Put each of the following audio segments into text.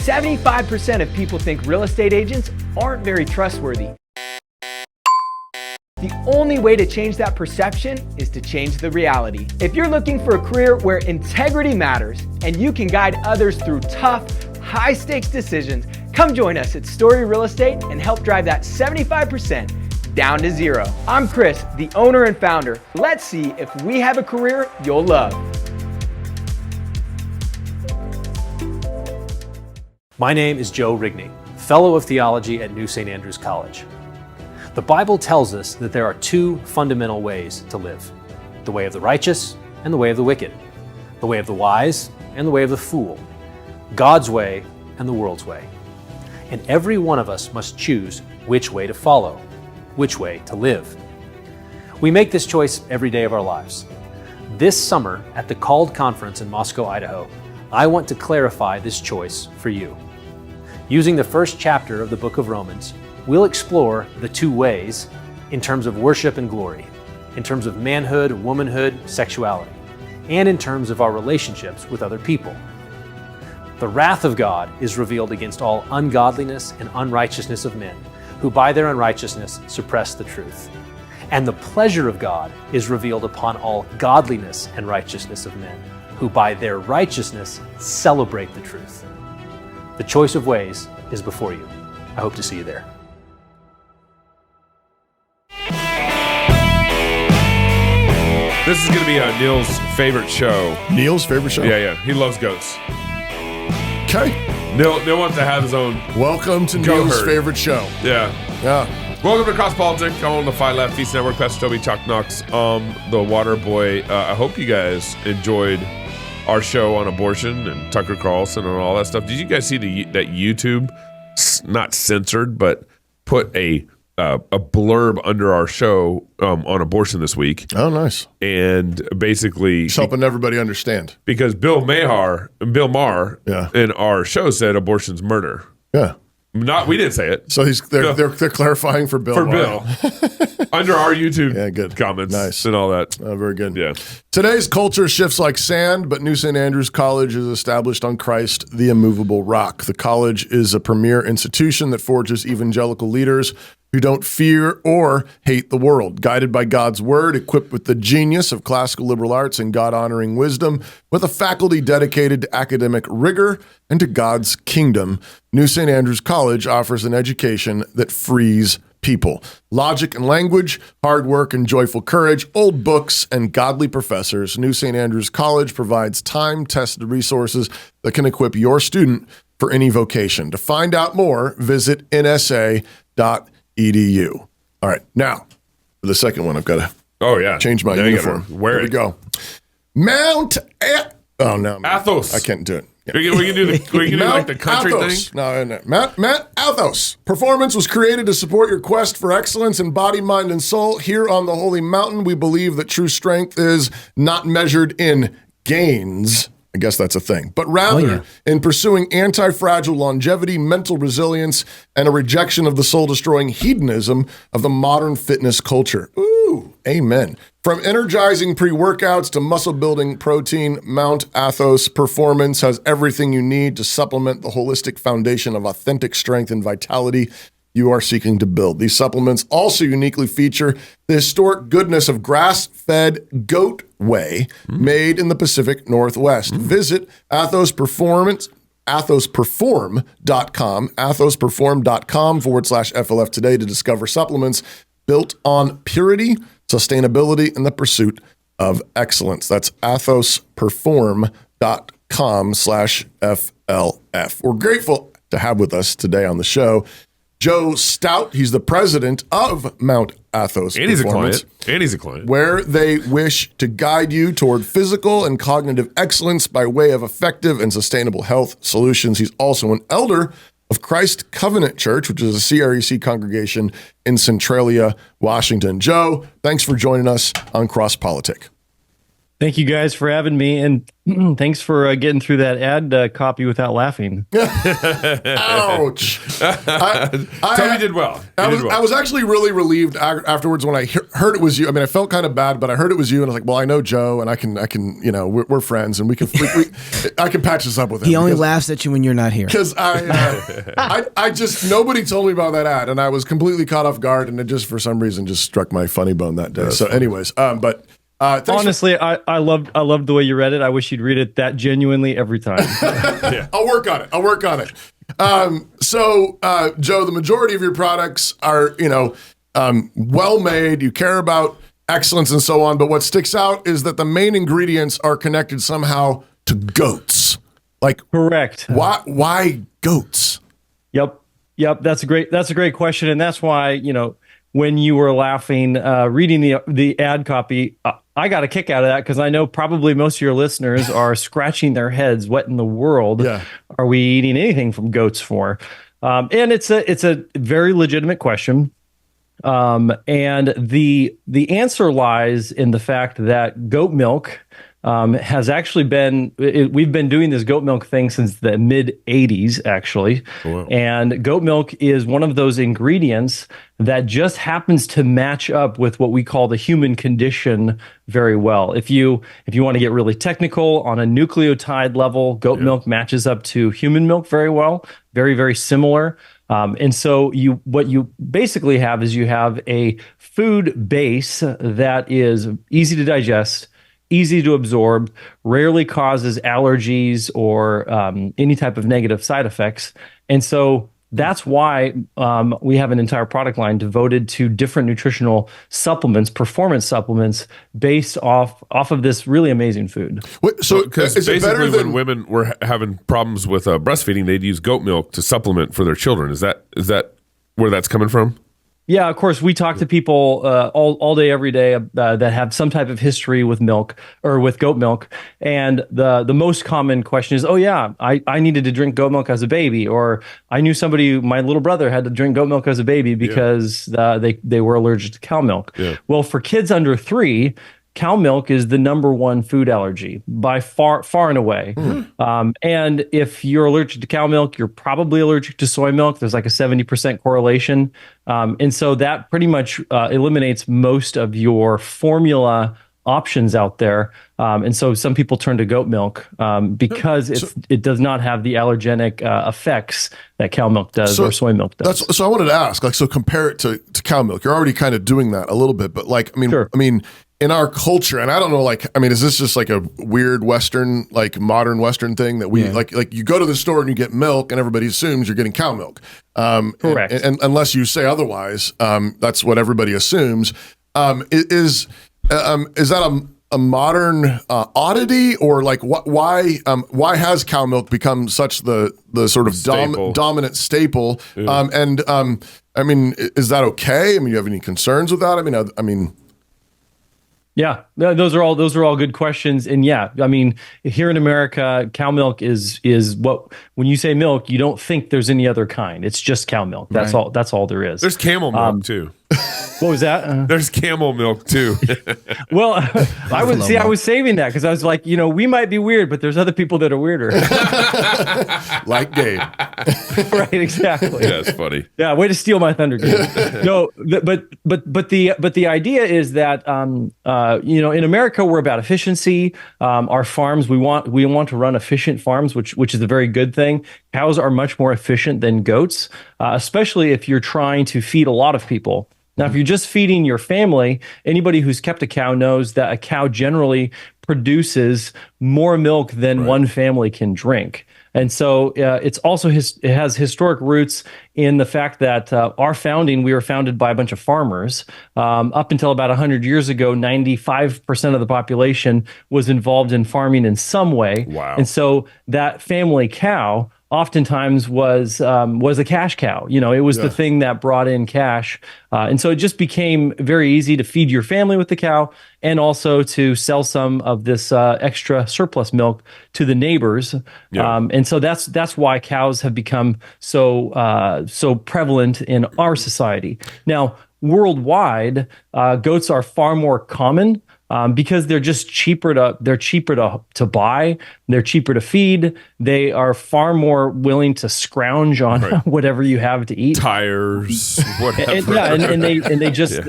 75% of people think real estate agents aren't very trustworthy. The only way to change that perception is to change the reality. If you're looking for a career where integrity matters and you can guide others through tough, high-stakes decisions, come join us at Story Real Estate and help drive that 75% down to zero. I'm Chris, the owner and founder. Let's see if we have a career you'll love. My name is Joe Rigney, Fellow of Theology at New St. Andrews College. The Bible tells us that there are two fundamental ways to live: the way of the righteous and the way of the wicked, the way of the wise and the way of the fool, God's way and the world's way. And every one of us must choose which way to follow, which way to live. We make this choice every day of our lives. This summer at the Called Conference in Moscow, Idaho, I want to clarify this choice for you. Using the first chapter of the book of Romans, we'll explore the two ways in terms of worship and glory, in terms of manhood, womanhood, sexuality, and in terms of our relationships with other people. The wrath of God is revealed against all ungodliness and unrighteousness of men, who by their unrighteousness suppress the truth. And the pleasure of God is revealed upon all godliness and righteousness of men, who by their righteousness celebrate the truth. The choice of ways is before you. I hope to see you there. This is going to be Neil's favorite show. Neil's favorite show? Yeah. He loves goats. Okay. Neil wants to have his own. Welcome to Goat Neil's herd. favorite show. Yeah. Welcome to CrossPolitic. I'm on the Fight Left Feast Network. Pastor Toby Chuck Knox, the Water Boy. I hope you guys enjoyed our show on abortion and Tucker Carlson and all that stuff. Did you guys see that YouTube, not censored, but put a blurb under our show on abortion this week? Oh, nice. And basically, Just helping everybody understand. because Bill Maher in our show said abortion's murder. Yeah. We didn't say it. So they're clarifying for Bill. Bill. Under our YouTube good. comments Nice. and all that. Very good. Yeah. Today's culture shifts like sand, but New St. Andrews College is established on Christ, the immovable rock. The college is a premier institution that forges evangelical leaders who don't fear or hate the world, guided by God's word, equipped with the genius of classical liberal arts and God-honoring wisdom, with a faculty dedicated to academic rigor and to God's kingdom. New St. Andrews College offers an education that frees people. Logic and language, hard work and joyful courage, old books and godly professors. New St. Andrews College provides time-tested resources that can equip your student for any vocation. To find out more, visit nsa.edu. All right, now, for the second one, I've got to change my uniform. Where we go. Athos. I can't do it. Yeah. We can do like the country Athos. thing. No. Mount Athos Performance was created to support your quest for excellence in body, mind, and soul. Here on the Holy Mountain, we believe that true strength is not measured in gains. I guess that's a thing. But rather in pursuing anti-fragile longevity, mental resilience, and a rejection of the soul-destroying hedonism of the modern fitness culture. Ooh, amen. From energizing pre-workouts to muscle-building protein, Mount Athos Performance has everything you need to supplement the holistic foundation of authentic strength and vitality you are seeking to build. These supplements also uniquely feature the historic goodness of grass-fed goat whey made in the Pacific Northwest. Visit Athos Performance, athosperform.com, athosperform.com/FLF today to discover supplements built on purity, sustainability, and the pursuit of excellence. That's athosperform.com/FLF. We're grateful to have with us today on the show Joe Stout. He's the president of Mount Athos Performance. And he's a client. Where they wish to guide you toward physical and cognitive excellence by way of effective and sustainable health solutions. He's also an elder of Christ Covenant Church, which is a CREC congregation in Centralia, Washington. Joe, thanks for joining us on CrossPolitic. Thank you guys for having me, and thanks for getting through that ad copy without laughing. Ouch. Toby did well. I was actually really relieved afterwards when I heard it was you. I mean, I felt kind of bad, but I heard it was you, and I was like, well, I know Joe, and I can, we're friends, and I can patch this up with him. He only laughs at you when you're not here. Because I just, nobody told me about that ad, and I was completely caught off guard, and it just, for some reason, just struck my funny bone that day. So anyways, honestly, I loved the way you read it. I wish you'd read it that genuinely every time. Yeah. I'll work on it. So, Joe, the majority of your products are, well made. You care about excellence and so on. But what sticks out is that the main ingredients are connected somehow to goats. Like, correct. Why goats? Yep. That's a great question, and that's why when you were laughing, reading the ad copy, I got a kick out of that because I know probably most of your listeners are scratching their heads. What in the world are we eating anything from goats for? And it's a very legitimate question. And the answer lies in the fact that goat milk has actually we've been doing this goat milk thing since the mid 80s, actually. Wow. And goat milk is one of those ingredients that just happens to match up with what we call the human condition very well. If you want to get really technical on a nucleotide level, goat milk matches up to human milk very well, very, very similar. And so what you basically have is you have a food base that is easy to digest, easy to absorb, rarely causes allergies or any type of negative side effects. And so that's why we have an entire product line devoted to different nutritional supplements, performance supplements, based off of this really amazing food. So because basically when women were having problems with breastfeeding, they'd use goat milk to supplement for their children. Is that where that's coming from? Yeah, of course. We talk to people all day, every day that have some type of history with milk or with goat milk. And the most common question is, oh, yeah, I needed to drink goat milk as a baby. Or I knew somebody, my little brother had to drink goat milk as a baby because they were allergic to cow milk. Yeah. Well, for kids under 3, cow milk is the number one food allergy by far and away. And if you're allergic to cow milk, you're probably allergic to soy milk. There's like a 70% correlation. And so that pretty much eliminates most of your formula options out there. And so some people turn to goat milk because it does not have the allergenic effects that cow milk does or soy milk does. So I wanted to ask, so compare it to cow milk. You're already kind of doing that a little bit, but sure. In our culture, and I don't know, is this just like a weird Western, modern Western thing that we like you go to the store and you get milk and everybody assumes you're getting cow milk. Correct. And unless you say otherwise, that's what everybody assumes. Is that a modern oddity, or why has cow milk become such the sort of dominant staple? Yeah. Is that okay? You have any concerns with that? Yeah, those are all good questions. And here in America, cow milk is what, when you say milk, you don't think there's any other kind. It's just cow milk. That's all. That's all there is. There's camel milk too. What was that? There's camel milk too. Well, I was saving that because I was like, we might be weird, but there's other people that are weirder. Like Gabe. Right, exactly. Yeah, it's funny. Yeah, way to steal my thunder, Gabe. No, but the idea is that in America we're about efficiency. Our farms, we want to run efficient farms, which is a very good thing. Cows are much more efficient than goats, especially if you're trying to feed a lot of people. Now, if you're just feeding your family, anybody who's kept a cow knows that a cow generally produces more milk than one family can drink. And so it's also it has historic roots in the fact that we were founded by a bunch of farmers. Up until about 100 years ago, 95% of the population was involved in farming in some way. Wow. And so that family cow oftentimes was a cash cow. It was the thing that brought in cash. And so it just became very easy to feed your family with the cow and also to sell some of this extra surplus milk to the neighbors. Yeah. And so that's why cows have become so prevalent in our society. Now, worldwide, goats are far more common. because they're just cheaper to buy. They're cheaper to feed. They are far more willing to scrounge on whatever you have to eat. Tires, whatever. And they just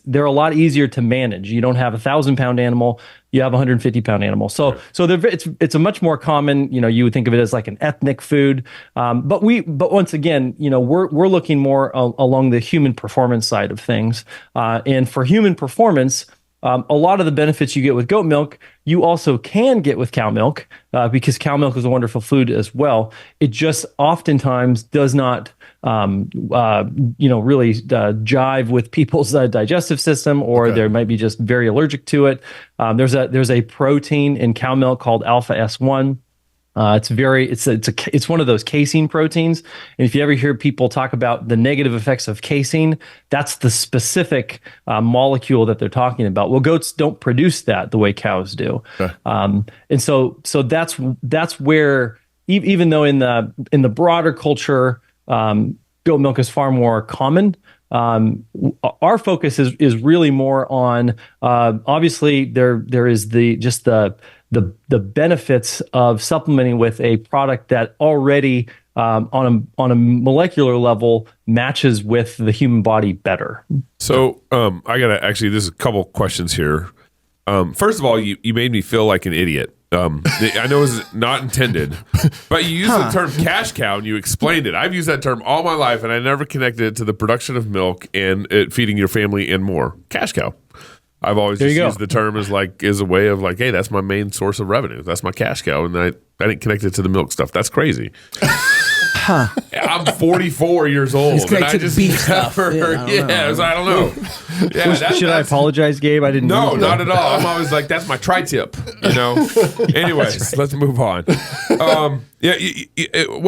they're a lot easier to manage. You don't have 1,000-pound animal. You have a 150-pound animal. So it's a much more common, you would think of it as like an ethnic food. But once again, we're looking more along the human performance side of things. And for human performance, a lot of the benefits you get with goat milk, you also can get with cow milk, because cow milk is a wonderful food as well. It just oftentimes does not, really jive with people's digestive system, or they might be just very allergic to it. There's a protein in cow milk called alpha S1. It's one of those casein proteins. And if you ever hear people talk about the negative effects of casein, that's the specific molecule that they're talking about. Well, goats don't produce that the way cows do. Okay. And so that's where, even though in the broader culture, goat milk is far more common, our focus is really more on, obviously there is the benefits of supplementing with a product that already on a molecular level matches with the human body better. So there's a couple questions here. First of all, you made me feel like an idiot. I know it's not intended, but you used the term cash cow and you explained it. I've used that term all my life, and I never connected it to the production of milk and it feeding your family and more. Cash cow. I've always just used the term as a way of like, hey, that's my main source of revenue. That's my cash cow, and I didn't connect it to the milk stuff. That's crazy. I'm 44 years old. It's connected to beef stuff. I don't know. Yeah, should I apologize, Gabe? I didn't. No, not at all. I'm always like, that's my tri-tip. Anyways, let's move on. What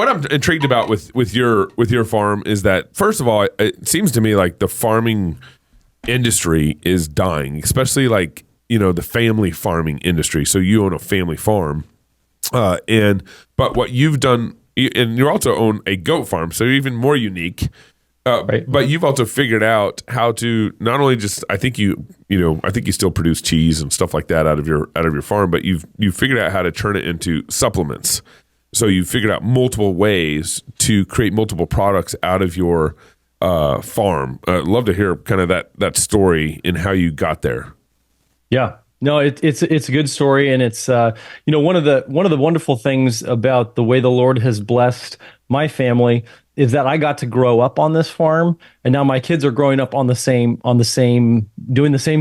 I'm intrigued about with your farm is that, first of all, it seems to me like the farming industry is dying, especially the family farming industry. So you own a family farm, but what you've done, and you also own a goat farm, so you're even more unique. Right. But you've also figured out how to not only just, I think you still produce cheese and stuff like that out of your farm, but you've figured out how to turn it into supplements. So you figured out multiple ways to create multiple products out of your farm. I'd love to hear kind of that story and how you got there. Yeah, no, it's a good story, and it's one of the wonderful things about the way the Lord has blessed my family is that I got to grow up on this farm, and now my kids are growing up doing the same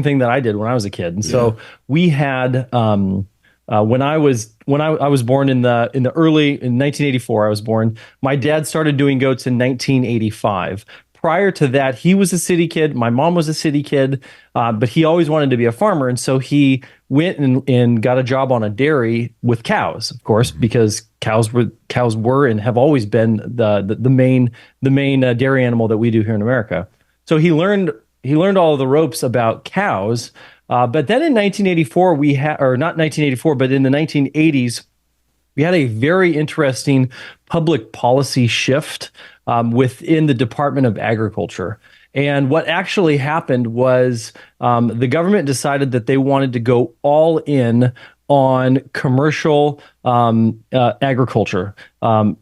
thing that I did when I was a kid. And so we had when I was born in 1984, I was born. My dad started doing goats in 1985. Prior to that, he was a city kid. My mom was a city kid, but he always wanted to be a farmer. And so he went and got a job on a dairy with cows, of course, because cows were and have always been the main dairy animal that we do here in America. So he learned all of the ropes about cows. But then in 1984, not 1984, but in the 1980s, we had a very interesting public policy shift within the Department of Agriculture. And what actually happened was the government decided that they wanted to go all in on commercial agriculture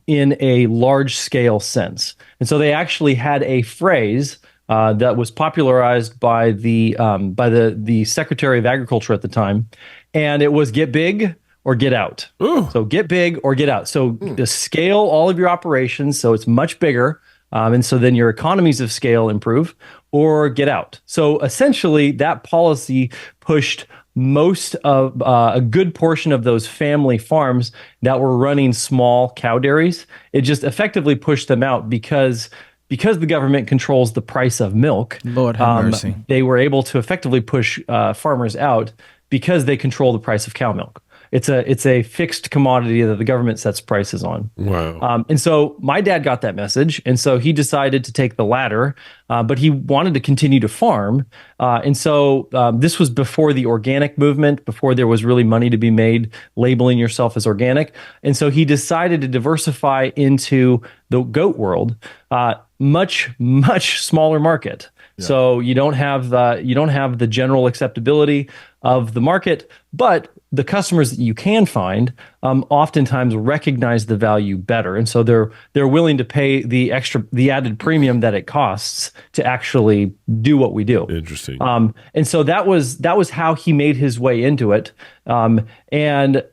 in a large scale sense. And so they actually had a phrase that was popularized by the Secretary of Agriculture at the time, and it was "get big or get out." Ooh. So get big or get out. So to scale all of your operations so it's much bigger, and so then your economies of scale improve, or get out. So essentially, that policy pushed most of a good portion of those family farms that were running small cow dairies. It just effectively pushed them out because the government controls the price of milk. Lord have mercy. They were able to effectively push farmers out because they control the price of cow milk. It's a fixed commodity that the government sets prices on. Wow. And so my dad got that message, and so he decided to take the latter, but he wanted to continue to farm. And so this was before the organic movement, before there was really money to be made labeling yourself as organic. And so he decided to diversify into the goat world, much, much smaller market. So you don't have the general acceptability of the market, but the customers that you can find oftentimes recognize the value better, and so they're willing to pay the added premium that it costs to actually do what we do. Interesting. And so that was how he made his way into it, and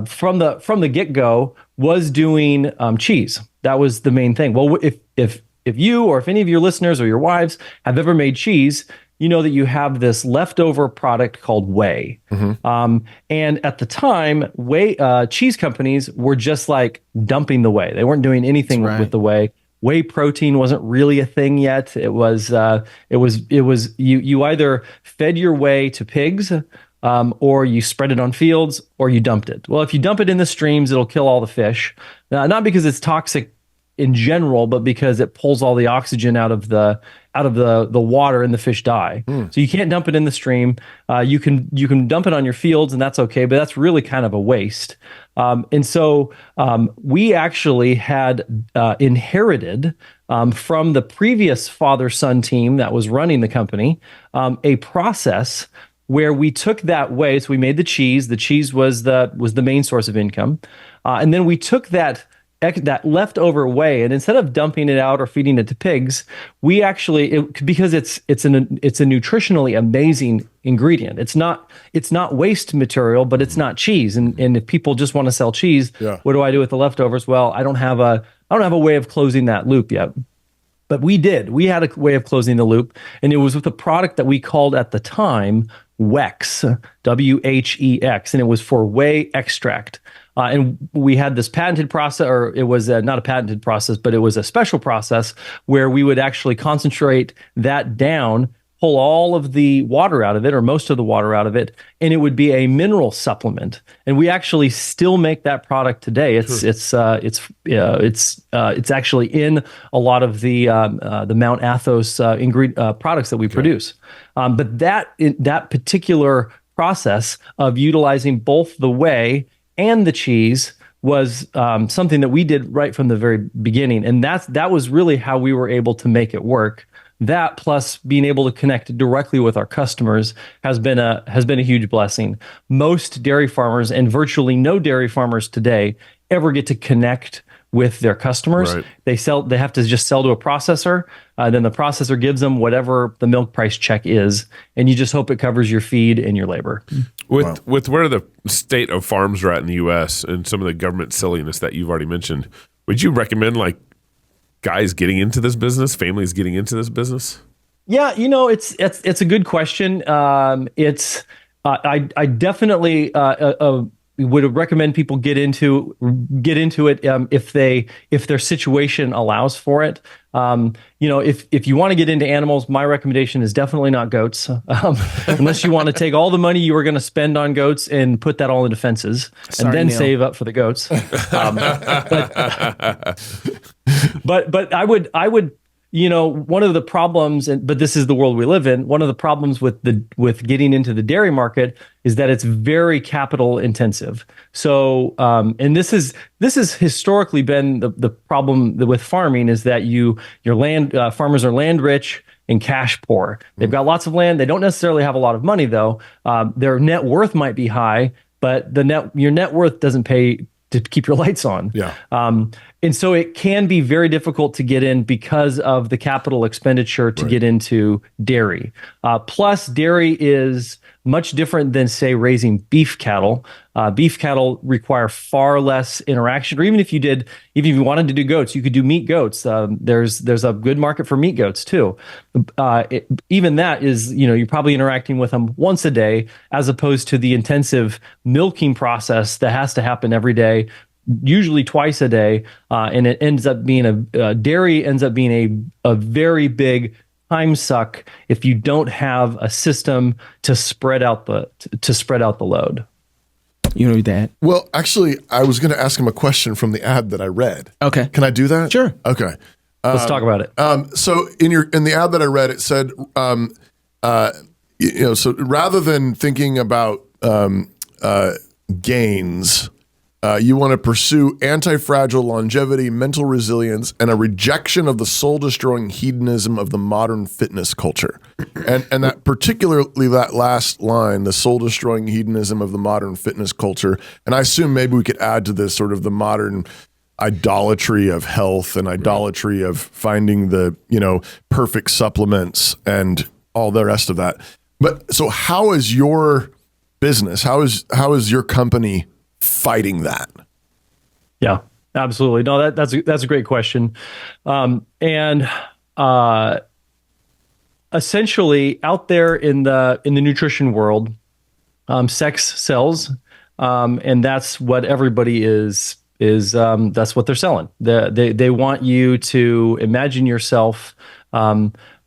from the get-go was doing cheese. That was the main thing. Well, if you or if any of your listeners or your wives have ever made cheese, you know that you have this leftover product called whey. And at the time, cheese companies were just like dumping the whey. They weren't doing anything with the whey. Whey protein wasn't really a thing yet. It was you either fed your whey to pigs, or you spread it on fields, or you dumped it. Well, if you dump it in the streams, it'll kill all the fish. Not because it's toxic in general, but because it pulls all the oxygen out of the water and the fish die. So you can't dump it in the stream. You can dump it on your fields, and that's okay, but that's really kind of a waste. And so we actually had inherited from the previous father-son team that was running the company a process where we took that whey. So we made the cheese. The cheese was the main source of income, and then we took that leftover whey, and instead of dumping it out or feeding it to pigs, we actually, because it's a nutritionally amazing ingredient. It's not waste material, but it's not cheese. And if people just want to sell cheese, what do I do with the leftovers? Well, I don't have a way of closing that loop yet. But we did. We had a way of closing the loop, and it was with a product that we called at the time WHEX, WHEX, and it was for whey extract. And we had this patented process, or it was not a patented process, but it was a special process where we would actually concentrate that down, pull all of the water out of it, or most of the water out of it, and it would be a mineral supplement. And we actually still make that product today. It's actually in a lot of the Mount Athos products that we produce. But that particular process of utilizing both the whey and the cheese was something that we did right from the very beginning, and that was really how we were able to make it work. That plus being able to connect directly with our customers has been a huge blessing. Most dairy farmers, and virtually no dairy farmers today, ever get to connect with their customers. Right. They have to just sell to a processor, then the processor gives them whatever the milk price check is, and you just hope it covers your feed and your labor. With where the state of farms are at in the U.S. and some of the government silliness that you've already mentioned, would you recommend guys getting into this business, families getting into this business? Yeah, it's a good question. I definitely would recommend people get into it if their situation allows for it. If you want to get into animals, my recommendation is definitely not goats, unless you want to take all the money you were going to spend on goats and put that all into fences, and then save up for the goats. But I would. One of the problems, but this is the world we live in. One of the problems with getting into the dairy market is that it's very capital intensive. So, and this has historically been the problem with farming, is that farmers are land rich and cash poor. They've got lots of land. They don't necessarily have a lot of money though. Their net worth might be high, but your net worth doesn't pay to keep your lights on. Yeah. And so it can be very difficult to get in because of the capital expenditure to get into dairy. Plus, dairy is much different than, say, raising beef cattle. Beef cattle require far less interaction. Or even if you wanted to do goats, you could do meat goats. There's a good market for meat goats too. Even that is, you're probably interacting with them once a day, as opposed to the intensive milking process that has to happen every day, usually twice a day, and it ends up being dairy ends up being a very big time suck if you don't have a system to spread out the load. You know that. Well, actually, I was going to ask him a question from the ad that I read. Okay, can I do that? Sure. Okay, let's talk about it. So in the ad that I read, it said, so rather than thinking about gains, You want to pursue anti-fragile longevity, mental resilience, and a rejection of the soul-destroying hedonism of the modern fitness culture. And that particularly that last line, the soul-destroying hedonism of the modern fitness culture. And I assume maybe we could add to this sort of the modern idolatry of health and idolatry of finding the, perfect supplements and all the rest of that. But so how is your business, how is your company fighting that? Yeah, absolutely. No, that's a great question. Essentially out there in the nutrition world, sex sells, and that's what everybody is that's what they're selling. They want you to imagine yourself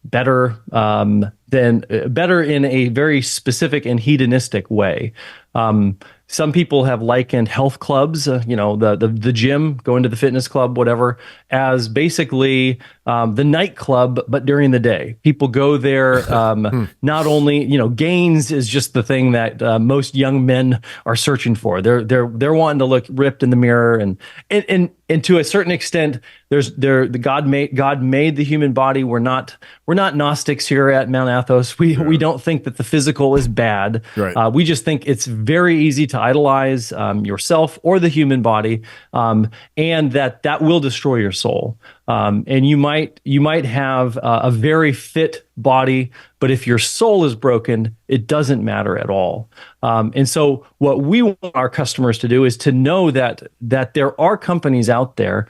better in a very specific and hedonistic way. Some people have likened health clubs, the gym, going to the fitness club, whatever, as basically the nightclub, but during the day. People go there. Not only, gains is just the thing that most young men are searching for. They're wanting to look ripped in the mirror, and to a certain extent, God made the human body. We're not Gnostics here at Mount Athos. We don't think that the physical is bad. Right. We just think it's very easy to idolize yourself or the human body, and that will destroy your soul. And you might have a very fit body, but if your soul is broken, it doesn't matter at all. And so what we want our customers to do is to know that there are companies out there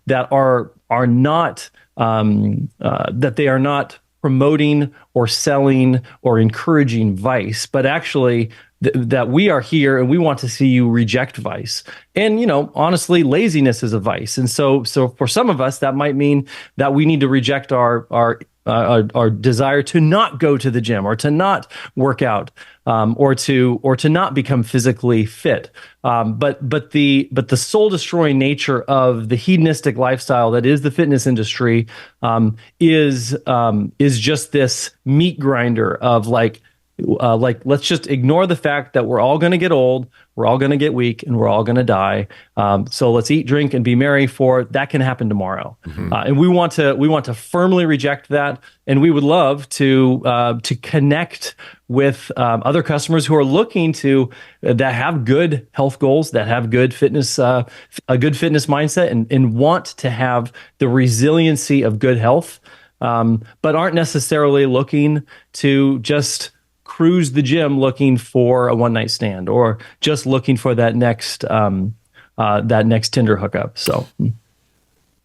that are not that they are not promoting or selling or encouraging vice, but actually that we are here and we want to see you reject vice. And, honestly, laziness is a vice. And so for some of us, that might mean that we need to reject our desire to not go to the gym or to not work out, or to not become physically fit. But the soul destroying nature of the hedonistic lifestyle that is the fitness industry is just this meat grinder of like let's just ignore the fact that we're all going to get old, we're all going to get weak, and we're all going to die. So let's eat, drink, and be merry, for that can happen tomorrow. And we want to firmly reject that. And we would love to connect with other customers who are looking that have good health goals, that have good fitness, a good fitness mindset, and want to have the resiliency of good health, but aren't necessarily looking to just cruise the gym looking for a one-night stand or just looking for that next Tinder hookup. So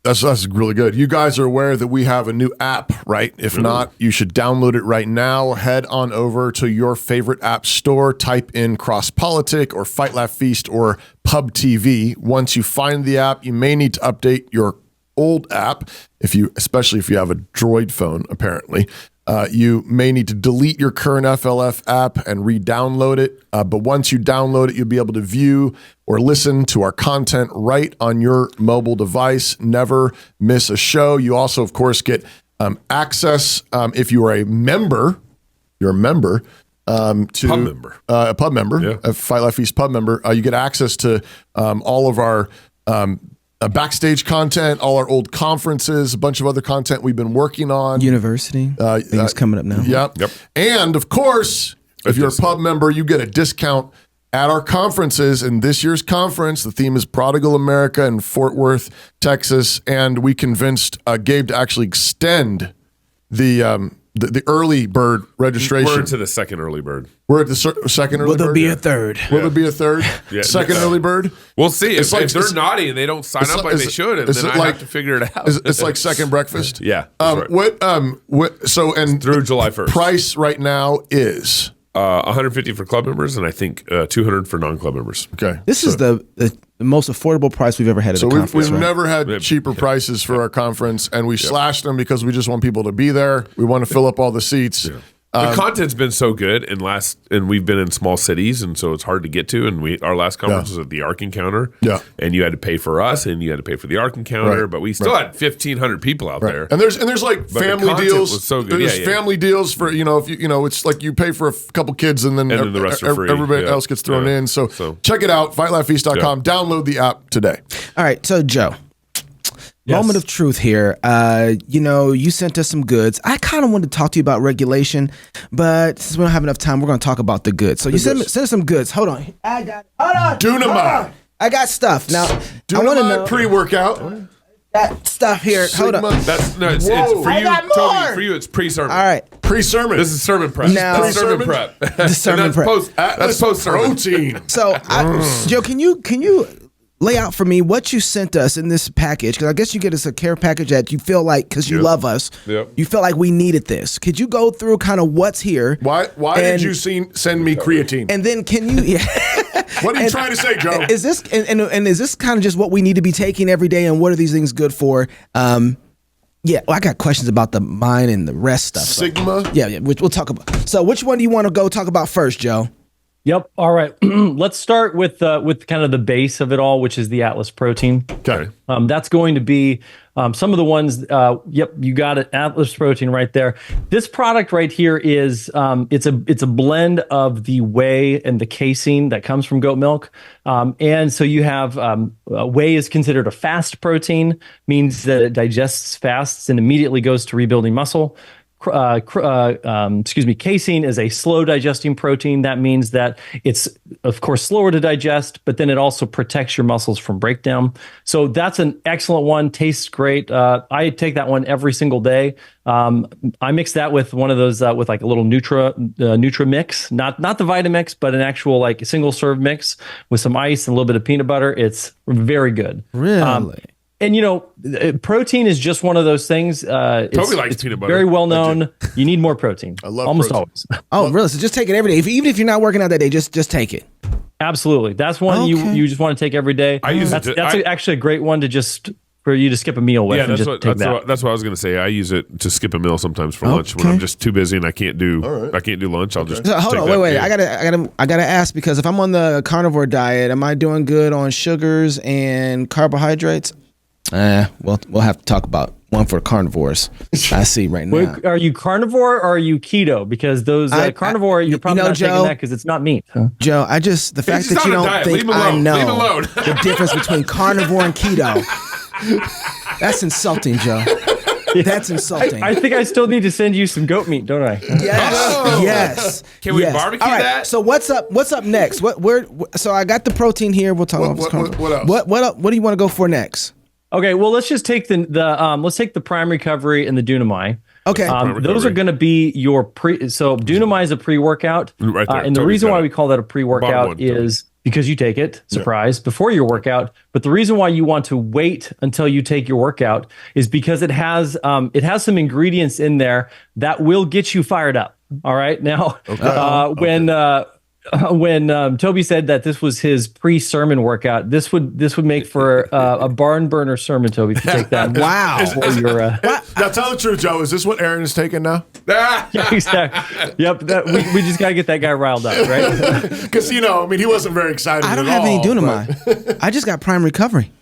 that's really good. You guys are aware that we have a new app, right? If not, you should download it right now. Head on over to your favorite app store, type in CrossPolitic or Fight Laugh Feast or Pub TV. Once you find the app, you may need to update your old app, especially if you have a Droid phone, apparently. You may need to delete your current FLF app and re-download it. But once you download it, you'll be able to view or listen to our content right on your mobile device. Never miss a show. You also, of course, get access if you are a member. You're a member. A pub member, a Fight Laugh Feast pub member. You get access to all of our backstage content, all our old conferences, a bunch of other content we've been working on. University things coming up now. Yep. And of course, if you're a pub member, you get a discount at our conferences. In this year's conference, the theme is Prodigal America in Fort Worth, Texas. And we convinced Gabe to actually extend the early bird registration. We're to the second early bird. We're at the second early bird. Will there be a third? Will there be a third? Second early bird? We'll see. If they're naughty and they don't sign up like they should, and then I have to figure it out. It's like second breakfast? Yeah. Right. Through July 1st. Price right now is? 150 for club members, and I think 200 for non-club members. Okay. This is the most affordable price we've ever had at a conference. We've never had cheaper prices for our conference, and we slashed them because we just want people to be there. We want to fill up all the seats. The content's been so good, and we've been in small cities, and so it's hard to get to. And our last conference was at the Ark Encounter, and you had to pay for us, and you had to pay for the Ark Encounter, but we still had 1,500 people out there. And there's like family deals. Was so good. There's family deals for if it's like you pay for a couple kids, and then the rest are free. Everybody else gets thrown in. So check it out, fightlaughfeast.com. Download the app today. All right, so Joe. Yes. Moment of truth here. You sent us some goods. I kind of wanted to talk to you about regulation, but since we don't have enough time, we're going to talk about the goods. So you sent us some goods. Hold on. Hold on. Dunamide. I got stuff. Now, I want to know. Pre-workout. That stuff here. Hold on. It's for you, Toby. For you, it's pre-sermon. All right. Pre-sermon. This is sermon prep. Now, sermon prep. The sermon prep. That's post-sermon. Protein. So, Joe, can you lay out for me what you sent us in this package? Because I guess you get us a care package that you feel like, because you love us, you feel like we needed this. Could you go through kind of what's here? Why did you send me creatine? And then can you? What are you trying to say, Joe? Is this and is this kind of just what we need to be taking every day? And what are these things good for? I got questions about the mind and the rest stuff. Sigma. So, which we'll talk about. So, which one do you want to go talk about first, Joe? Yep. All right. Let's start with kind of the base of it all, which is the Atlas protein. Okay. That's going to be some of the ones. You got it. Atlas protein right there. This product right here is it's a blend of the whey and the casein that comes from goat milk. And so you have whey is considered a fast protein, means that it digests fast and immediately goes to rebuilding muscle. Casein is a slow digesting protein. That means that it's, of course, slower to digest, but then it also protects your muscles from breakdown. So that's an excellent one. Tastes great. I take that one every single day. I mix that with one of those with like a little Nutra mix, not the Vitamix, but an actual like single serve mix with some ice and a little bit of peanut butter. It's very good. Really. And protein is just one of those things. Toby likes peanut butter. Very well known. You need more protein. I love almost protein. always. Oh, really? So just take it every day. Even if you're not working out that day, just take it. Absolutely. That's one you just want to take every day. I use that's actually a great one for you to skip a meal with. That's what I was going to say. I use it to skip a meal sometimes for lunch when I'm just too busy and I can't do lunch. I'll just hold on. Wait. I gotta ask, because if I'm on the carnivore diet, am I doing good on sugars and carbohydrates? We'll have to talk about one for carnivores. I see right now. Wait, are you carnivore or are you keto? Because those carnivore, you're probably not taking that because it's not meat. Huh? Joe, the fact that you don't think I know the difference between carnivore and keto. That's insulting, Joe. That's insulting. I think I still need to send you some goat meat, don't I? Yes. Can we barbecue that? So what's up next? So I got the protein here. We'll talk about what else? What do you want to go for next? Okay, well, let's just take let's take the Prime Recovery and the Dunamide. Okay, those are going to be your So Dunamide is a pre-workout, right there. And the reason why we call that a pre-workout is because you take it, before your workout. But the reason why you want to wait until you take your workout is because it has some ingredients in there that will get you fired up. All right, now when Toby said that this was his pre-sermon workout, this would make for a barn burner sermon, Toby, if you take that. Wow. Now tell the truth, Joe. Is this what Aaron is taking now? Yeah, exactly. Yep. We just got to get that guy riled up, right? Because, he wasn't very excited at all. I don't have any Dunamide. I just got Prime Recovery.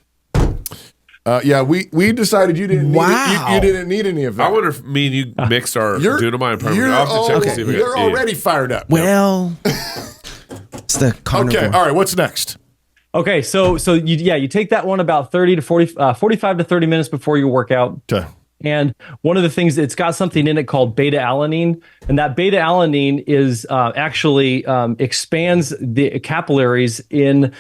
We decided you didn't need you didn't need any of that. I wonder if me and you mixed our Dunamide and Prime. I'll have to check to see if you're already fired up. Well, it's the carnivore. Okay, all right, what's next? Okay, so you take that one about 45 to 30 minutes before your workout. Okay. And one of the things, it's got something in it called beta-alanine, and that beta-alanine is actually expands the capillaries in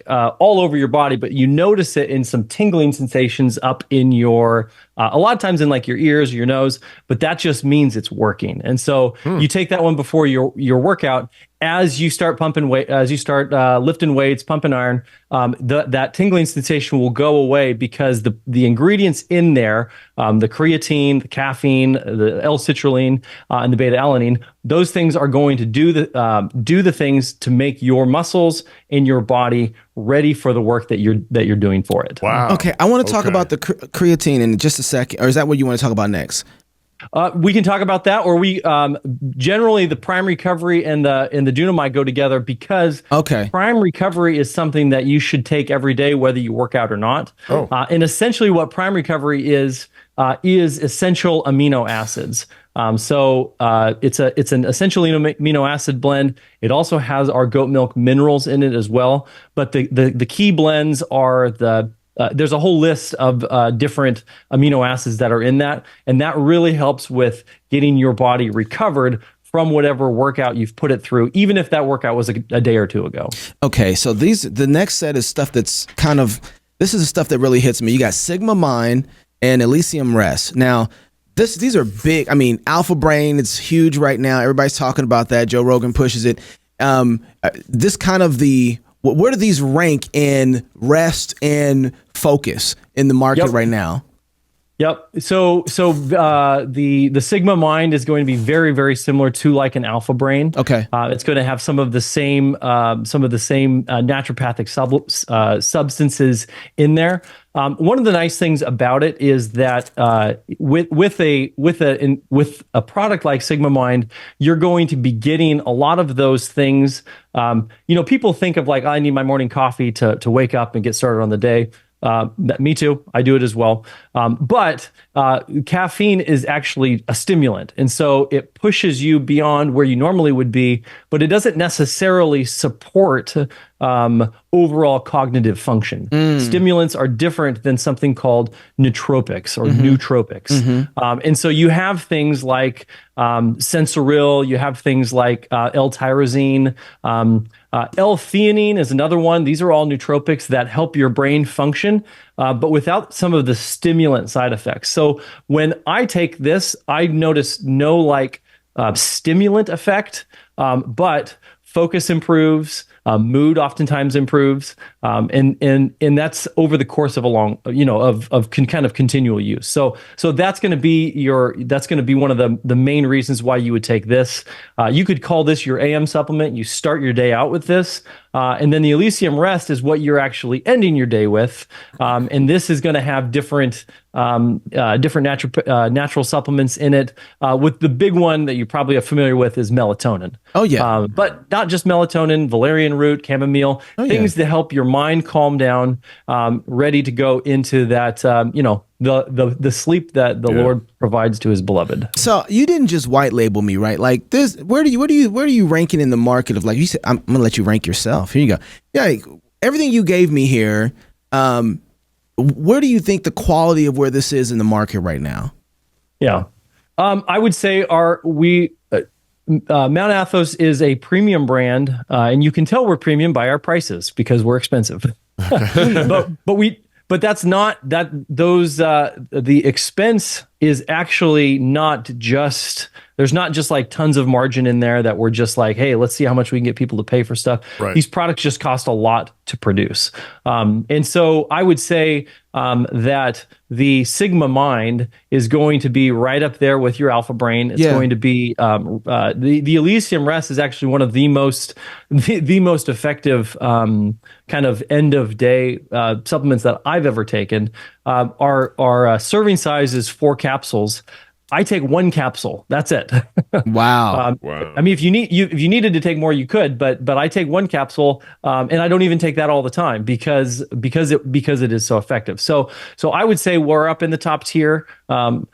all over your body, but you notice it in some tingling sensations up in your, a lot of times in your ears or your nose, but that just means it's working. And so you take that one before your workout. As you start pumping weight, as you start lifting weights, pumping iron, that tingling sensation will go away because the ingredients in there, the creatine, the caffeine, the L-citrulline, and the beta-alanine, those things are going to do the things to make your muscles in your body ready for the work that you're doing for it. Wow. Okay, I want to talk about the creatine in just a second, or is that what you want to talk about next? We can talk about that, or we generally the prime recovery and the Dunamide go together because prime recovery is something that you should take every day, whether you work out or not. And essentially, what prime recovery is essential amino acids. It's an essential amino acid blend. It also has our goat milk minerals in it as well. But the key blends are there's a whole list of different amino acids that are in that, and that really helps with getting your body recovered from whatever workout you've put it through, even if that workout was a day or two ago. Okay, so the next set is stuff that's this is the stuff that really hits me. You got Sigma Mind and Elysium Rest. Now, these are big. I mean, Alpha Brain, it's huge right now. Everybody's talking about that. Joe Rogan pushes it. Where do these rank in rest and focus in the market right now? Yep. So the Sigma Mind is going to be very, very similar to like an Alpha Brain. Okay. It's going to have some of the same naturopathic substances in there. One of the nice things about it is that with a product like Sigma Mind, you're going to be getting a lot of those things. People think of like, I need my morning coffee to wake up and get started on the day. Me too. I do it as well. But caffeine is actually a stimulant. And so it pushes you beyond where you normally would be, but it doesn't necessarily support overall cognitive function. Stimulants are different than something called nootropics or nootropics. And so you have things like Sensoril, you have things like L-tyrosine, L-theanine is another one. These are all nootropics that help your brain function, but without some of the stimulant side effects. So when I take this, I notice no stimulant effect, but focus improves, mood oftentimes improves, and that's over the course of a long, kind of continual use. So that's going to be one of the main reasons why you would take this. You could call this your AM supplement. You start your day out with this, and then the Elysium Rest is what you're actually ending your day with, and this is going to have different natural supplements in it. With the big one that you probably are familiar with is melatonin. Oh yeah, but not just melatonin, valerian root, chamomile, things that help your mind calm down, ready to go into that, the sleep that the Lord provides to His beloved. So you didn't just white label me, right? Like this, where are you ranking in the market of, like you said? I'm gonna let you rank yourself. Here you go. Yeah, everything you gave me here. Where do you think the quality of where this is in the market right now? Yeah, I would say Mount Athos is a premium brand, and you can tell we're premium by our prices because we're expensive. But that's not that. Those the expense is actually not just. There's not just like tons of margin in there that we're just like, hey, let's see how much we can get people to pay for stuff. Right. These products just cost a lot to produce. And so I would say that the Sigma Mind is going to be right up there with your Alpha Brain. It's going to be the Elysium Rest is actually one of the most effective kind of end of day supplements that I've ever taken. Our serving size is 4 capsules. I take 1 capsule. That's it. Wow. I mean, if you needed to take more, you could, but I take 1 capsule, and I don't even take that all the time because it is so effective. So I would say we're up in the top tier. I'm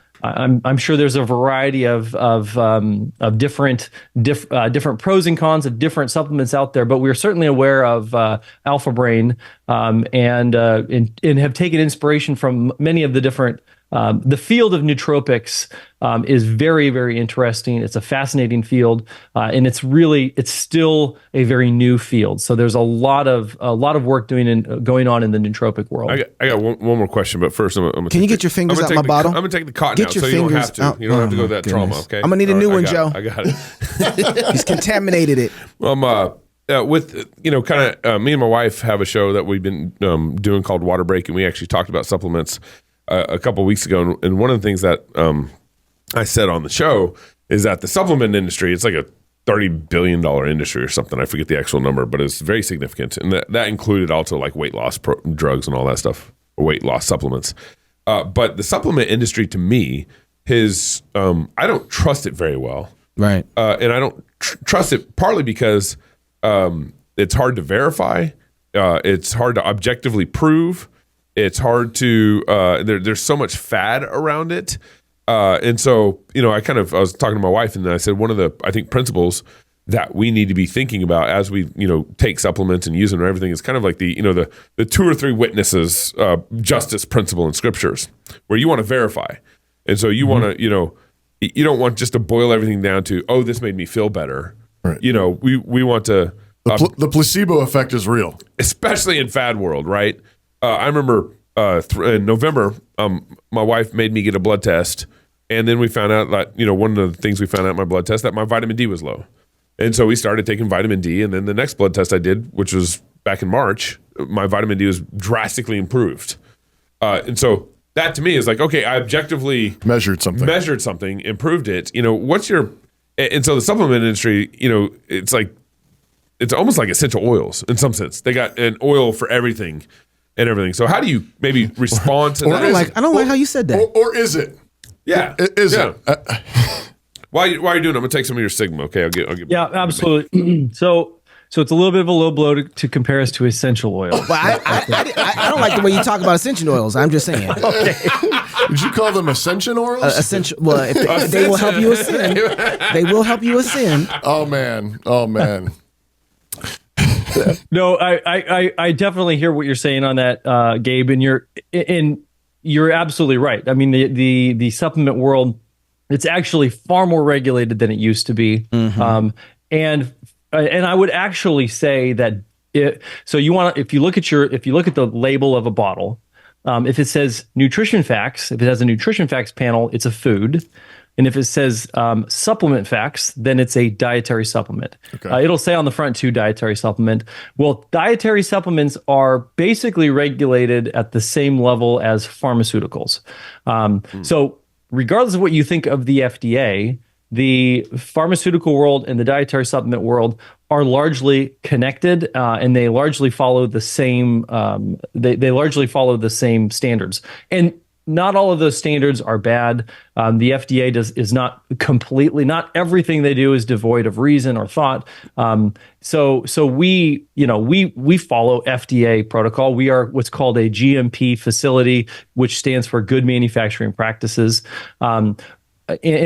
sure there's a variety of different pros and cons of different supplements out there, but we're certainly aware of Alpha Brain, and have taken inspiration from many of the different. The field of nootropics is very, very interesting. It's a fascinating field, and it's still a very new field. So there's a lot of work going on in the nootropic world. I got one more question, but first I'm gonna Can you get your fingers out my bottle? I'm gonna take the cotton out, so you don't have to. You don't have to go that trauma. Okay. I'm gonna need a new one, Joe. I got it. He's contaminated it. With kind of me and my wife have a show that we've been doing called Water Break, and we actually talked about supplements a couple of weeks ago, and one of the things that I said on the show is that the supplement industry, it's like a $30 billion industry or something. I forget the actual number, but it's very significant, and that included also like weight loss drugs and all that stuff, or weight loss supplements. But the supplement industry, to me, his I don't trust it very well. Right. And I don't trust it partly because it's hard to verify. It's hard to objectively prove. It's hard to there's so much fad around it. And so, I was talking to my wife, and I said one of the, I think, principles that we need to be thinking about as we, take supplements and use them and everything is kind of like the 2 or 3 witnesses justice principle in scriptures, where you want to verify. And so you want to, you don't want just to boil everything down to, oh, this made me feel better. Right. We want to. The placebo effect is real. Especially in fad world, right? I remember in November, my wife made me get a blood test. And then we found out that, one of the things we found out in my blood test, that my vitamin D was low. And so we started taking vitamin D. And then the next blood test I did, which was back in March, my vitamin D was drastically improved. And so that to me is like, okay, I objectively measured something, improved it. And so the supplement industry, it's almost like essential oils in some sense. They got an oil for everything and everything. So how do you maybe respond to that? I don't like how you said that. Or is it? Yeah. Is it? While you're doing it, I'm going to take some of your Sigma. Okay, I'll give Yeah, absolutely. So it's a little bit of a low blow to compare us to essential oils. But I don't like the way you talk about essential oils. I'm just saying. Okay. Did you call them ascension oils? Essential. Well, if they will help you ascend, they will help you ascend. Oh man. No, I definitely hear what you're saying on that, Gabe, and you're absolutely right. I mean, the supplement world, it's actually far more regulated than it used to be. And I would actually say that if you look at the label of a bottle, if it says nutrition facts, if it has a nutrition facts panel, it's a food. And if it says supplement facts, then it's a dietary supplement. Okay. It'll say on the front too, dietary supplement. Well, dietary supplements are basically regulated at the same level as pharmaceuticals. So regardless of what you think of the FDA, the pharmaceutical world and the dietary supplement world are largely connected, and they largely follow the same. They largely follow the same standards. And not all of those standards are bad. The FDA is not completely, not everything they do is devoid of reason or thought. So we follow FDA protocol. We are what's called a GMP facility, which stands for Good Manufacturing Practices. And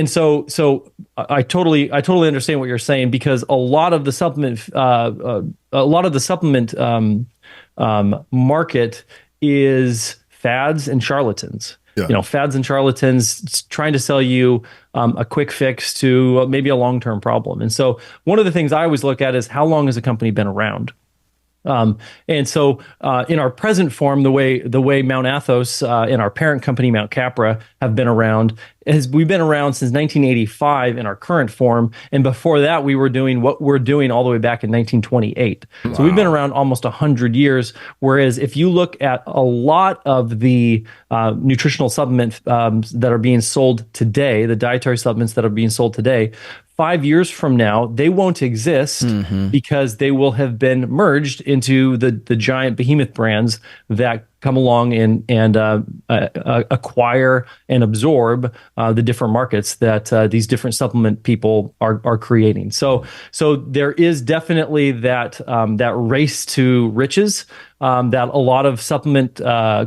so I totally understand what you're saying, because a lot of the supplement market is fads and charlatans. Yeah. Fads and charlatans trying to sell you a quick fix to maybe a long-term problem. And so one of the things I always look at is how long has a company been around? And so in our present form, the way Mount Athos and our parent company, Mount Capra, have been around, we've been around since 1985 in our current form. And before that, we were doing what we're doing all the way back in 1928. Wow. So we've been around almost 100 years. Whereas if you look at a lot of the nutritional supplements that are being sold today, the dietary supplements that are being sold today, 5 years from now, they won't exist because they will have been merged into the giant behemoth brands that come along and acquire and absorb the different markets that these different supplement people are creating. So there is definitely that race to riches that a lot of supplement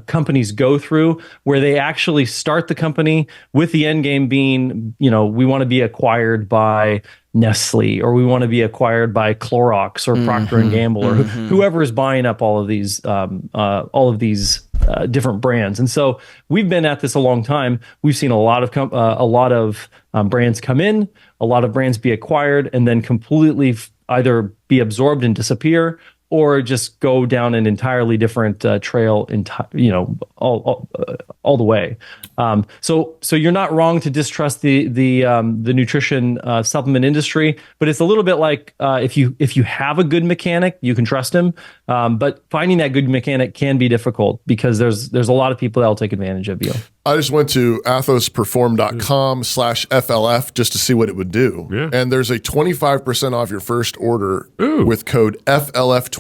companies go through, where they actually start the company with the end game being, we want to be acquired by Nestle, or we want to be acquired by Clorox or Procter and Gamble, or whoever is buying up all of these different brands. And so we've been at this a long time. We've seen a lot of brands come in, a lot of brands be acquired, and then completely either be absorbed and disappear, or just go down an entirely different trail, all the way. So you're not wrong to distrust the nutrition supplement industry, but it's a little bit like if you have a good mechanic, you can trust him. But finding that good mechanic can be difficult, because there's a lot of people that'll take advantage of you. I just went to athosperform.com/FLF just to see what it would do. Yeah. And there's a 25% off your first order with code FLF25.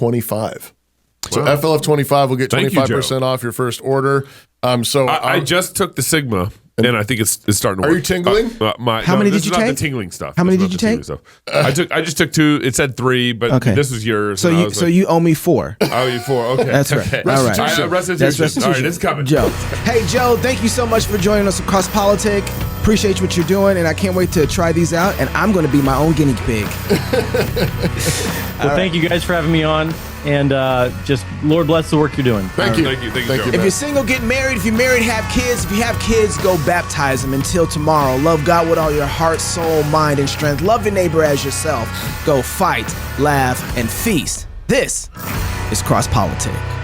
So FLF25 will get 25% off your first order. I just took the Sigma, And I think it's starting to Are work. you tingling? How many did you This is not take? the tingling stuff. How many This is did you not the tingling stuff. I just took 2. It said 3, but Okay. this was yours. So and I you was so like, you owe me 4. oh, you 4. Okay. That's right. Okay. All right. Restitution. That's restitution. All right, it's coming. Joe. Hey, Joe, thank you so much for joining us across Politic. Appreciate what you're doing, and I can't wait to try these out. And I'm going to be my own guinea pig. Well, thank you guys for having me on, and just Lord bless the work you're doing. Thank you. Thank you, Thank Joe. you, If man. you're single, get married. If you're married, have kids. If you have kids, go baptize them. Until tomorrow, love God with all your heart, soul, mind, and strength. Love your neighbor as yourself. Go fight, laugh, and feast. This is CrossPolitic.